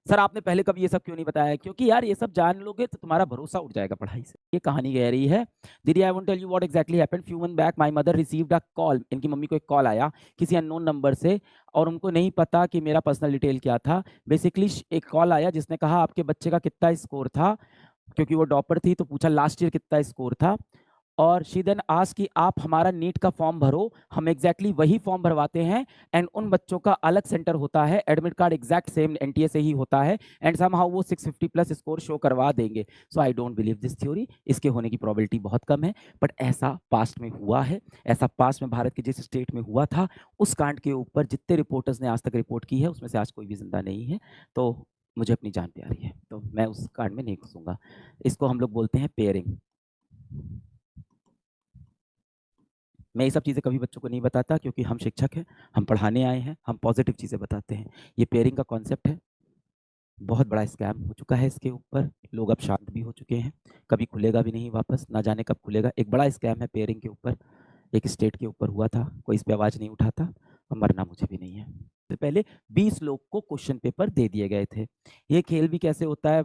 Sir आपने पहले कभी ये सब क्यों नहीं बताया? क्योंकि यार ये सब जान लोगे तो तुम्हारा भरोसा उठ जाएगा पढ़ाई से। ये कहानी कह रही है, दीदी I won't tell you what exactly happened. Few month back my mother received a call. इनकी मम्मी को एक कॉल आया किसी अननोन नंबर से और उनको नहीं पता कि मेरा पर्सनल डिटेल क्या था। बेसिकली एक कॉल आया जिसने कहा आपके बच्चे का कितना स्कोर था, क्योंकि वो टॉपर थी तो पूछा लास्ट ईयर कितना स्कोर था। और शी देन आस्क्ड कि आप हमारा नीट का फॉर्म भरो। हम एग्जैक्टली वही फॉर्म भरवाते हैं एंड उन बच्चों का अलग सेंटर होता है। Admit card exact same NTA से ही होता है एंड समहाउ वो 650 प्लस स्कोर शो करवा देंगे। So I don't believe this theory. इसके होने की प्रोबेबिलिटी बहुत कम है, बट ऐसा पास्ट में हुआ है। ऐसा पास्ट में भारत के जिस स्टेट में हुआ था, उस कांड के ऊपर जितने रिपोर्टर्स ने आज तक रिपोर्ट की है उसमें से आज कोई भी जिंदा नहीं है। तो मुझे अपनी जान प्यारी है, तो मैं उस कांड में नहीं घुसूंगा। इसको हम लोग बोलते हैं पेयरिंग। मैं ये सब चीज़ें कभी बच्चों को नहीं बताता क्योंकि हम शिक्षक हैं, हम पढ़ाने आए हैं, हम पॉजिटिव चीज़ें बताते हैं। ये पेयरिंग का कॉन्सेप्ट है, बहुत बड़ा स्कैम हो चुका है इसके ऊपर, लोग अब शांत भी हो चुके हैं, कभी खुलेगा भी नहीं वापस, ना जाने कब खुलेगा। एक बड़ा स्कैम है पेयरिंग के ऊपर, एक स्टेट के ऊपर हुआ था, कोई इस पे आवाज़ नहीं उठाता और मरना मुझे भी नहीं है। तो पहले 20 लोग को क्वेश्चन पेपर दे दिए गए थे। ये खेल भी कैसे होता है,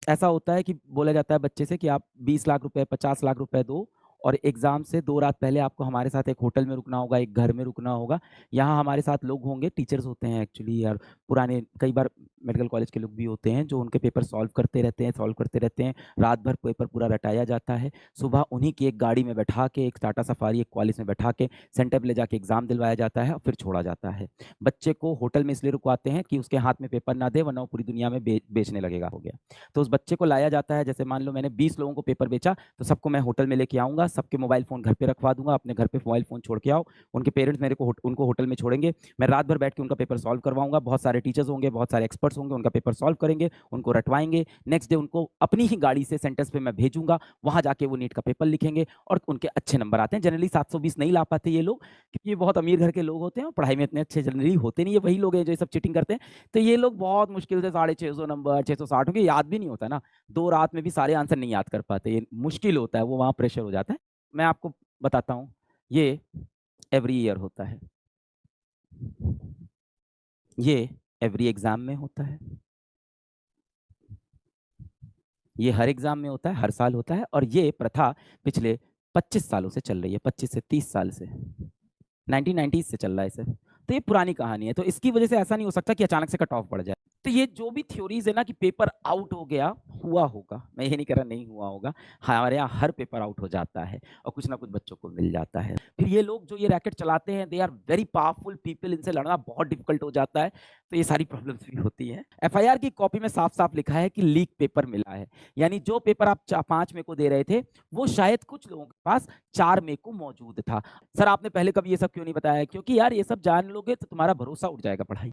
ऐसा होता है कि बोला जाता है बच्चे से कि आप 20 लाख रुपए, 50 लाख रुपए दो और एग्ज़ाम से 2 रात पहले आपको हमारे साथ एक होटल में रुकना होगा, एक घर में रुकना होगा। यहाँ हमारे साथ लोग होंगे, टीचर्स होते हैं एक्चुअली, और पुराने कई बार मेडिकल कॉलेज के लोग भी होते हैं जो उनके पेपर सॉल्व करते रहते हैं, सॉल्व करते रहते हैं। रात भर पेपर पूरा रटाया जाता है। सुबह उन्हीं की एक गाड़ी में बैठा के, एक टाटा सफारी, एक क्वालिस में बैठा के सेंटर पे ले जाके एग्ज़ाम दिलवाया जाता है और फिर छोड़ा जाता है। बच्चे को होटल में इसलिए रुकवाते हैं कि उसके हाथ में पेपर ना दे, वरना वो पूरी दुनिया में बेचने लगेगा, हो गया। तो उस बच्चे को लाया जाता है, जैसे मान लो मैंने 20 लोगों को पेपर बेचा, तो सबको मैं होटल में लेके आऊँगा, सबके मोबाइल फ़ोन घर पे रखवा दूँगा, अपने घर पे मोबाइल फ़ोन छोड़ के आओ, उनके पेरेंट्स मेरे को उनको होटल में छोड़ेंगे, मैं रात भर बैठ के उनका पेपर सॉल्व करवाऊँगा, बहुत सारे टीचर्स होंगे, बहुत सारे एक्सपर्ट्स होंगे, उनका पेपर सॉल्व करेंगे, उनको रटवाएँगे, नेक्स्ट डे उनको अपनी ही गाड़ी से सेंटर्स पे मैं भेजूँगा, वहाँ जाके वो नीट का पेपर लिखेंगे और उनके अच्छे नंबर आते हैं। जनरली 720 नहीं ला पाते ये लोग, क्योंकि ये बहुत अमीर घर के लोग होते हैं और पढ़ाई में इतने अच्छे जनरली होते नहीं है, वही लोग हैं जो ये सब चीटिंग करते हैं। तो ये लोग बहुत मुश्किल से 650 नंबर, 660 होंगे, याद भी नहीं होता ना। 2 रात में भी सारे आंसर नहीं याद कर पाते, ये मुश्किल होता है, वो वहाँ प्रेशर हो जाता है। मैं आपको बताता हूँ, ये एवरी ईयर होता है। ये एवरी एग्ज़ाम में होता है। ये हर एग्ज़ाम में होता है, हर साल होता है और ये प्रथा पिछले 25 सालों से चल रही है, 25 से 30 साल से। 1990s से चल रहा है इसे। तो ये पुरानी कहानी है, तो इसकी वजह से ऐसा नहीं हो सकता कि अचानक से कट ऑफ बढ़ जाए। तो ये जो भी थ्योरीज़ है ना कि पेपर आउट हो गया, हुआ होगा। मैं ये नहीं कह रहा नहीं हुआ होगा। हमारे यहाँ हर पेपर आउट हो जाता है और कुछ ना कुछ बच्चों को मिल जाता है। फिर ये लोग जो ये रैकेट चलाते हैं, they are very powerful people, इनसे लड़ना बहुत डिफ़िकल्ट हो जाता है। तो ये सारी प्रॉब्लम्स भी होती हैं। एफआईआर की कॉपी में साफ-साफ लिखा है कि लीक पेपर मिला है। यानी जो पेपर आप 5 मई को दे रहे थे, वो शायद कुछ लोगों के पास 4 मई को मौजूद था। सर आपने पहले कभी ये सब क्यों नहीं बताया? क्योंकि यार ये सब जान लोगे तो तुम्हारा भरोसा उठ जाएगा पढ़ाई